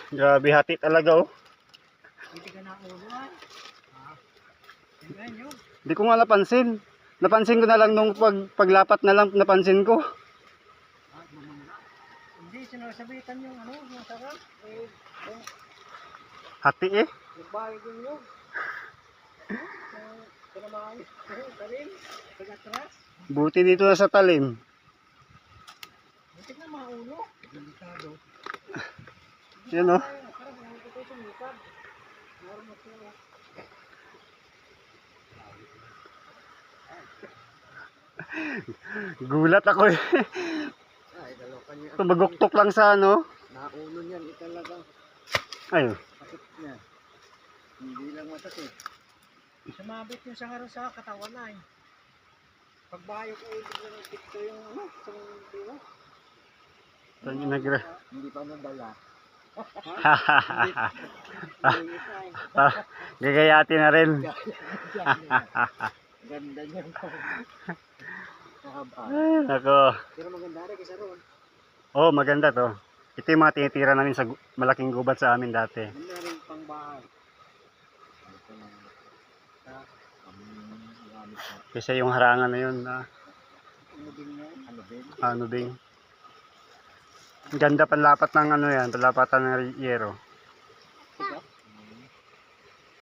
Grabe hati talaga oh. Hindi ka na ulo ay. Tingnan nyo. Hindi ko nga napansin. Napansin ko na lang nung paglapat na lang napansin ko. Hindi, sinasabitan yung ano, masarap. Hati eh. Nagbayad din yun. Pinamahan. Talim. Pag-atras. Buti dito na sa talim. Buti na maulo. Delikado. Yan oh. Gulat ako eh. Ay, dalawa niya. Tumaguktok lang sa ano. Naulo niyan, talaga. Ayun. Sakit niya. Hindi lang masakit. Sumabit yung sangaro sa katawan ay. Pagbayo ko ibig lang ito yung ano, isang diwa. Hindi pa nadala. Gagayati na rin. Ganda niya. Ako. Pero maganda rin kasi ron. Oh, maganda to. Ito yung mga tinitira namin sa malaking gubat sa amin dati. Ganda rin pang bahay. Kasi yung harangan na yun na Ano din yan? ano ding. Ganda panlapat ng ano yan, panlapatan ng yero.